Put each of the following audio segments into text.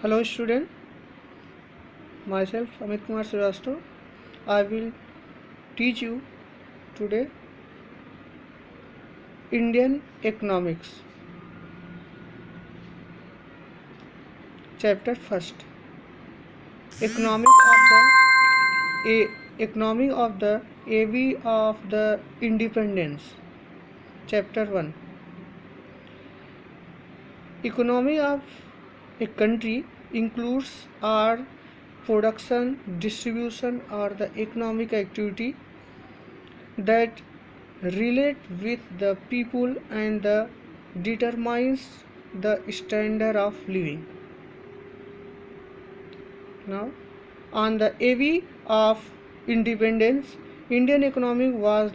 Hello student, myself Amit Kumar Srivastav. I will teach you today Indian economics. Chapter first. Economic of Economic of the AV of the Independence. Chapter 1. Economy of a country includes our production, distribution or the economic activity that relate with the people and the determines the standard of living. Now, on the eve of independence, Indian economy was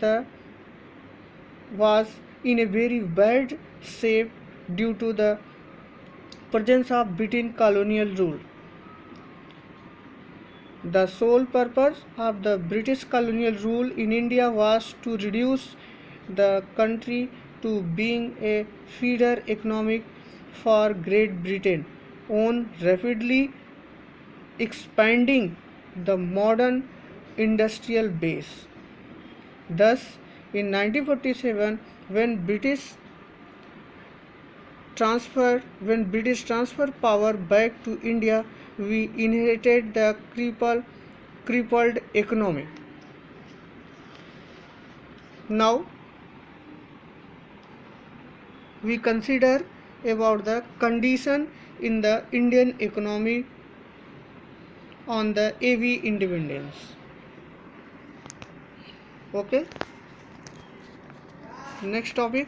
in a very bad shape due to the presence of British colonial rule. The sole purpose of the British colonial rule in India was to reduce the country to being a feeder economic for Great Britain on rapidly expanding the modern industrial base. Thus, in 1947, when British transferred power back to India, we inherited the crippled economy. Now we consider about the condition in the Indian economy on the AV independence. Okay. Next topic.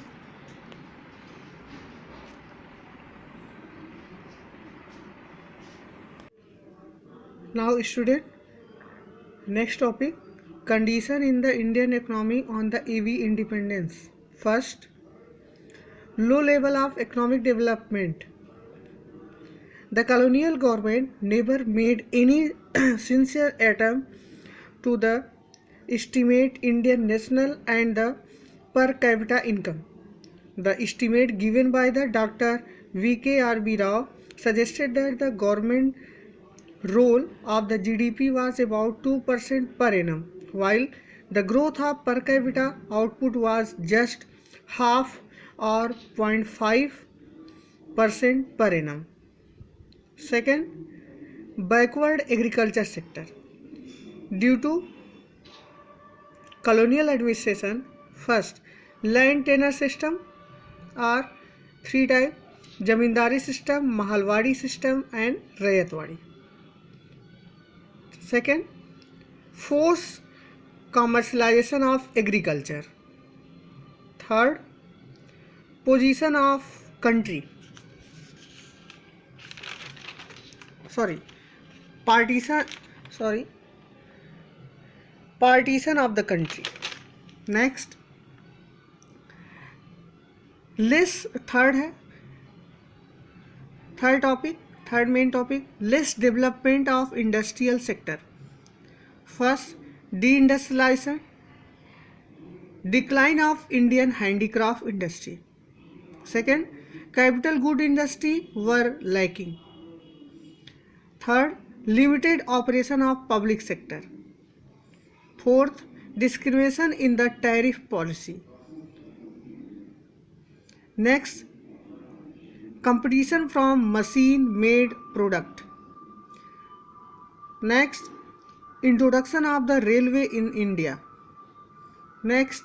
Now student, next topic, condition in the Indian economy on the AV independence. First, low level of economic development. The colonial government never made any sincere attempt to the estimate Indian national and the per capita income. The estimate given by the Dr. V.K.R.B. Rao suggested that the government role of the GDP was about 2% per annum, while the growth of per capita output was just half or 0.5% per annum. Second, backward agriculture sector. Due to colonial administration, first, land tenure system are three types: zamindari system, mahalwadi system and rayatwadi. Second, forced commercialization of agriculture. Third, position of country. Partition of the country. Next, third main topic, less development of industrial sector. First, deindustrialization, decline of Indian handicraft industry. Second, capital good industry were lacking. Third, limited operation of public sector. Fourth, discrimination in the tariff policy. Next, competition from machine-made product. Next, introduction of the railway in India. Next,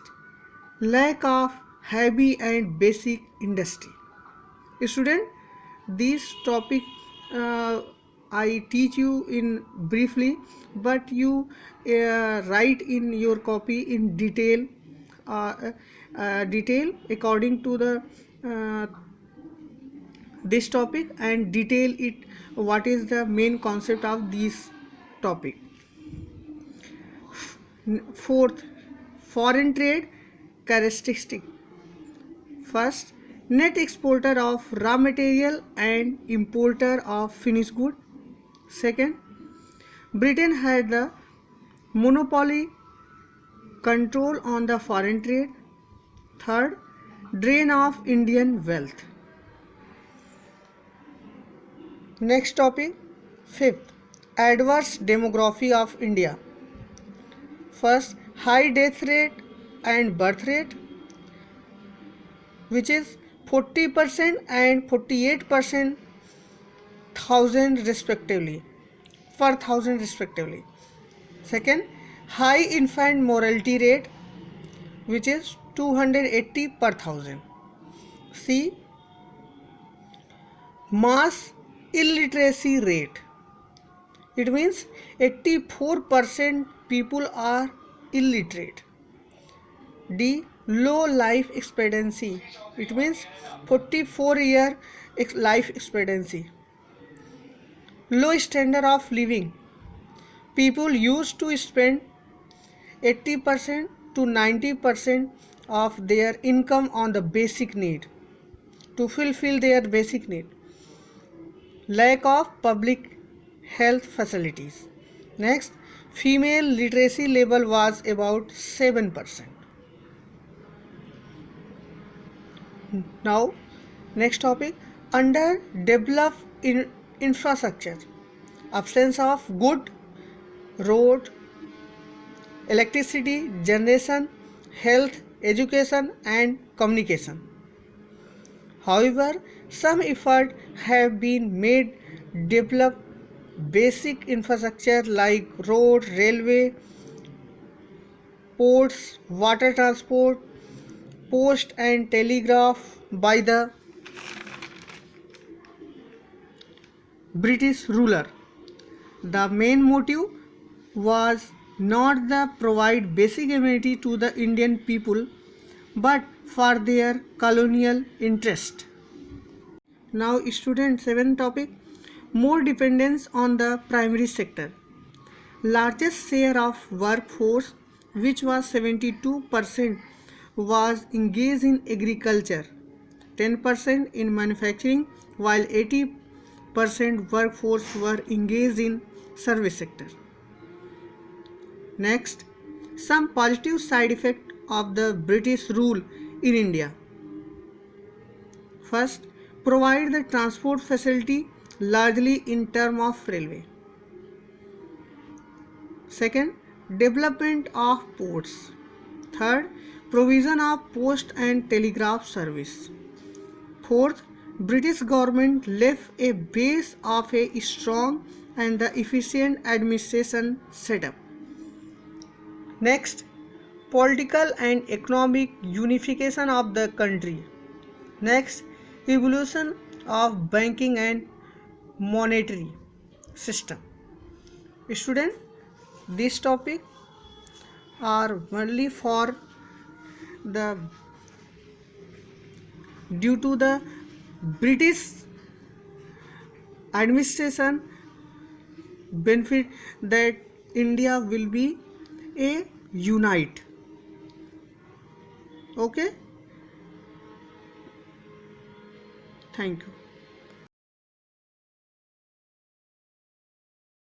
lack of heavy and basic industry. Student, this topic I teach you in briefly, but you write in your copy in detail according to the this topic, and detail it what is the main concept of this topic. Fourth, foreign trade characteristic. First, net exporter of raw material and importer of finished good. Second, Britain had the monopoly control on the foreign trade. Third, drain of Indian wealth. Next topic, fifth, adverse demography of India. First, high death rate and birth rate, which is 40% and 48% thousand respectively, per thousand respectively. Second, high infant mortality rate, which is 280 per thousand. C, mass illiteracy rate. It means 84% people are illiterate. D, low life expectancy. It means 44-year life expectancy. Low standard of living. People used to spend 80% to 90% of their income on the basic need to fulfill their basic need. Lack of public health facilities. Next, female literacy level was about 7%. Now, next topic, underdeveloped infrastructure, absence of good road, electricity generation, health, education and communication. However, some effort have been made develop basic infrastructure like road, railway, ports, water transport, post and telegraph by the British ruler. The main motive was not the provide basic amenity to the Indian people, but for their colonial interest. Now, student, seventh topic, more dependence on the primary sector. Largest share of workforce, which was 72%, was engaged in agriculture, 10% in manufacturing, while 80% workforce were engaged in service sector. Next, some positive side effect of the British rule in India. First, provide the transport facility largely in term of railway. Second, development of ports. Third, provision of post and telegraph service. Fourth, British government left a base of a strong and the efficient administration setup. Next, political and economic unification of the country. Next, evolution of banking and monetary system. Student, this topic are only for the due to the British administration benefit that India will be a unite. Okay, thank you.